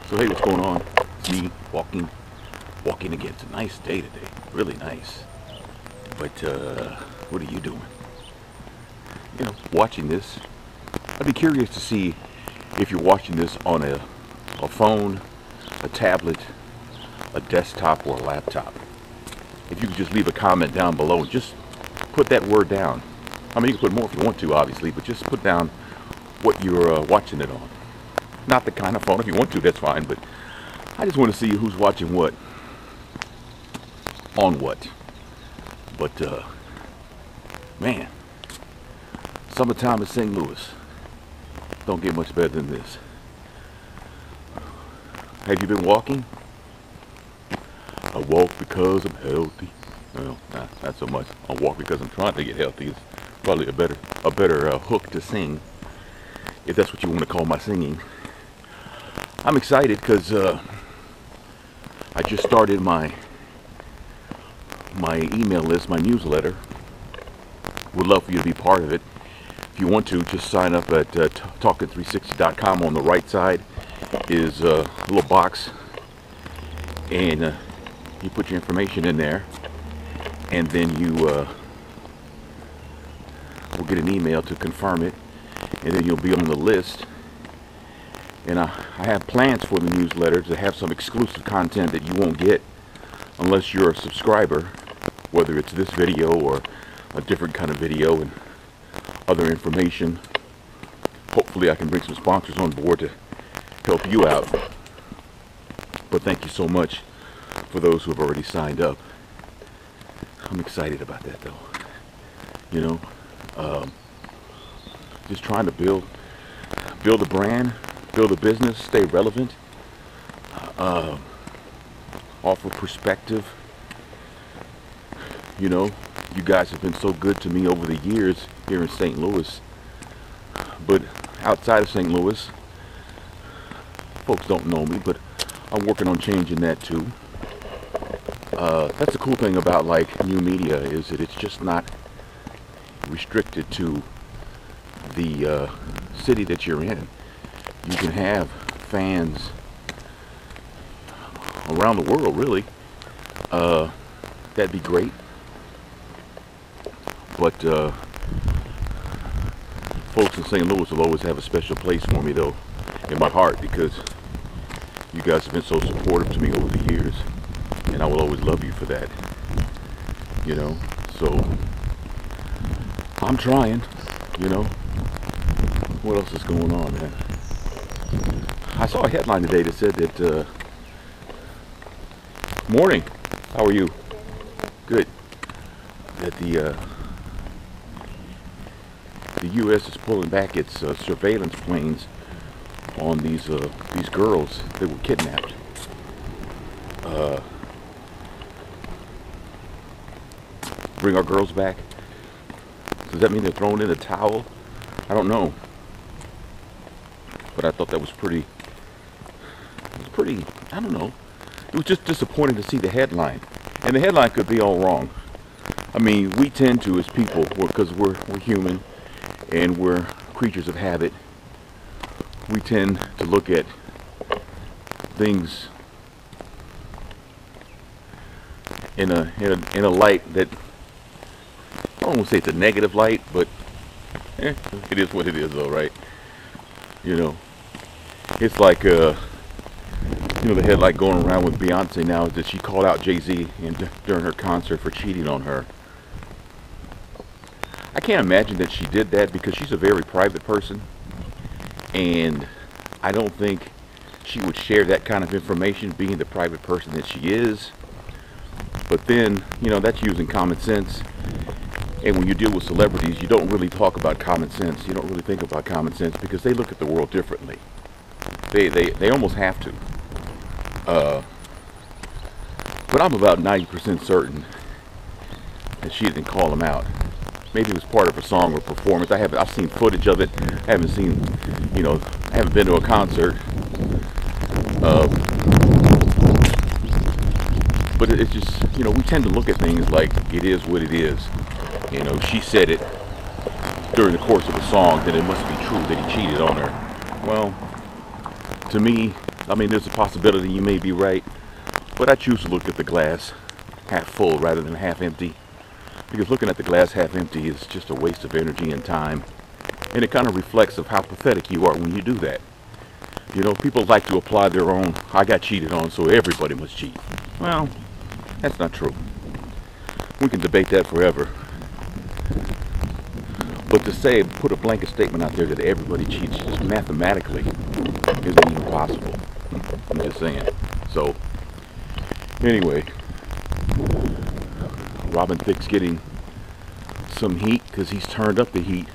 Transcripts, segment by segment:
So hey, what's going on? It's me walking again. It's a nice day today, really nice. But what are you doing? You know, watching this. I'd be curious to see if you're watching this on a phone, a tablet, a desktop, or a laptop. If you could just leave a comment down below and just put that word down. I mean, you can put more if you want to, obviously, but just put down what you're watching it on. Not the kind of phone. If you want to, that's fine, but I just want to see who's watching what on what. But man, summertime in St. Louis don't get much better than this. Have you been walking? I walk because I'm healthy. Well, not so much. I walk because I'm trying to get healthy. It's probably a better hook to sing, if that's what you want to call my singing. I'm excited because I just started my email list, my newsletter. Would love for you to be part of it. If you want to, just sign up at talking360.com. On the right side is a little box, and you put your information in there, and then you will get an email to confirm it, and then you'll be on the list. And I have plans for the newsletter to have some exclusive content that you won't get unless you're a subscriber, whether it's this video or a different kind of video and other information. Hopefully I can bring some sponsors on board to help you out. But thank you so much for those who have already signed up. I'm excited about that, though. You know, just trying to build a brand, build a business, stay relevant, offer perspective. You know, you guys have been so good to me over the years here in St. Louis, but outside of St. Louis, folks don't know me, but I'm working on changing that too. That's the cool thing about like new media, is that it's just not restricted to the city that you're in. You can have fans around the world, really. That'd be great. But folks in St. Louis will always have a special place for me, though, in my heart, because you guys have been so supportive to me over the years, and I will always love you for that. You know, so I'm trying. You know, what else is going on, man? I saw a headline today that said that morning, how are you? Good. That the U.S. is pulling back its surveillance planes on these girls that were kidnapped. Bring our girls back. Does that mean they're throwing in the towel? I don't know. But I thought that was pretty, I don't know. It was just disappointing to see the headline. And the headline could be all wrong. I mean, we tend to, as people, because we're human and we're creatures of habit, we tend to look at things in a light that, I don't want to say it's a negative light, but it is what it is, though, right? You know, it's like you know, the headline going around with Beyonce now is that she called out Jay-Z during her concert for cheating on her. I can't imagine that she did that, because she's a very private person, and I don't think she would share that kind of information, being the private person that she is. But then, you know, that's using common sense. And when you deal with celebrities, you don't really talk about common sense. You don't really think about common sense, because they look at the world differently. They almost have to. But I'm about 90% certain that she didn't call him out. Maybe it was part of a song or performance. I've seen footage of it. I haven't seen, you know, I haven't been to a concert. But it's just, you know, we tend to look at things like it is what it is. You know, she said it during the course of a song, then it must be true that he cheated on her. Well, to me, I mean, there's a possibility you may be right, but I choose to look at the glass half full rather than half empty, because looking at the glass half empty is just a waste of energy and time, and it kind of reflects of how pathetic you are when you do that. You know, people like to apply their own, I got cheated on, so everybody must cheat. Well, that's not true. We can debate that forever. But to say, put a blanket statement out there that everybody cheats just mathematically isn't even possible. I'm just saying. So, anyway, Robin Thicke's getting some heat because he's turned up the heat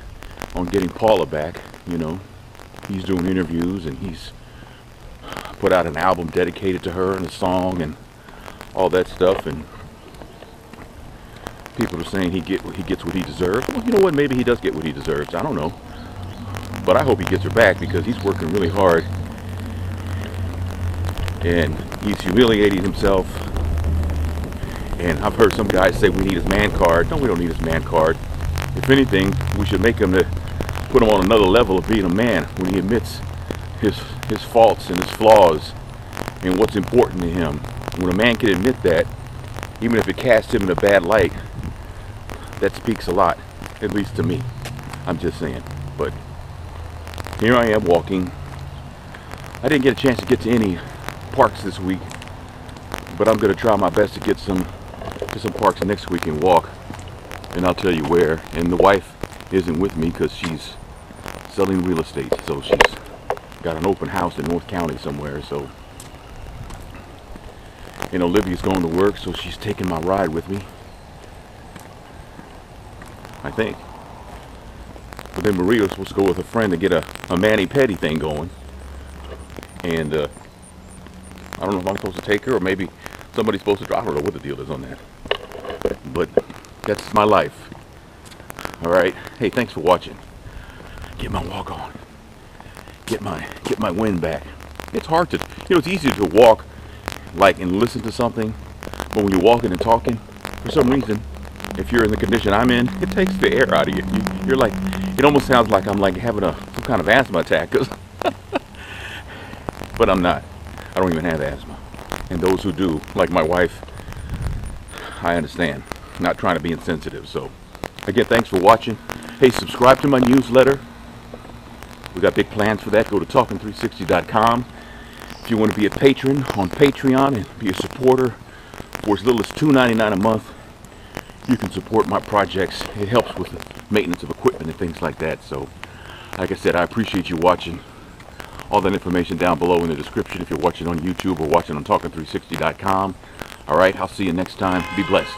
on getting Paula back, you know. He's doing interviews and he's put out an album dedicated to her and a song and all that stuff, and people are saying he gets what he deserves. Well, you know what, maybe he does get what he deserves, I don't know. But I hope he gets her back because he's working really hard and he's humiliating himself. And I've heard some guys say we need his man card. No, we don't need his man card. If anything, we should make him put him on another level of being a man when he admits his faults and his flaws and what's important to him. When a man can admit that, even if it casts him in a bad light, that speaks a lot, at least to me. I'm just saying. But here I am walking. I didn't get a chance to get to any parks this week, but I'm going to try my best to get some parks next week and walk, and I'll tell you where. And the wife isn't with me because she's selling real estate, so she's got an open house in North County somewhere. So, and Olivia's going to work, so she's taking my ride with me, I think. But then Maria was supposed to go with a friend to get a mani-pedi thing going, and I don't know if I'm supposed to take her or maybe somebody's supposed to drive. I don't know what the deal is on that, but that's my life. All right. Hey, thanks for watching. Get my walk on. Get my wind back. It's hard to, you know, it's easier to walk like and listen to something, but when you're walking and talking, for some reason, if you're in the condition I'm in, it takes the air out of you. You're like, it almost sounds like I'm like having some kind of asthma attack, but I'm not. I don't even have asthma. And those who do, like my wife, I understand. I'm not trying to be insensitive. So, again, thanks for watching. Hey, subscribe to my newsletter. We got big plans for that. Go to talking360.com. If you want to be a patron on Patreon and be a supporter for as little as $2.99 a month, you can support my projects. It helps with the maintenance of equipment and things like that. So, like I said, I appreciate you watching. All that information down below in the description if you're watching on YouTube or watching on talking360.com. All right, I'll see you next time. Be blessed.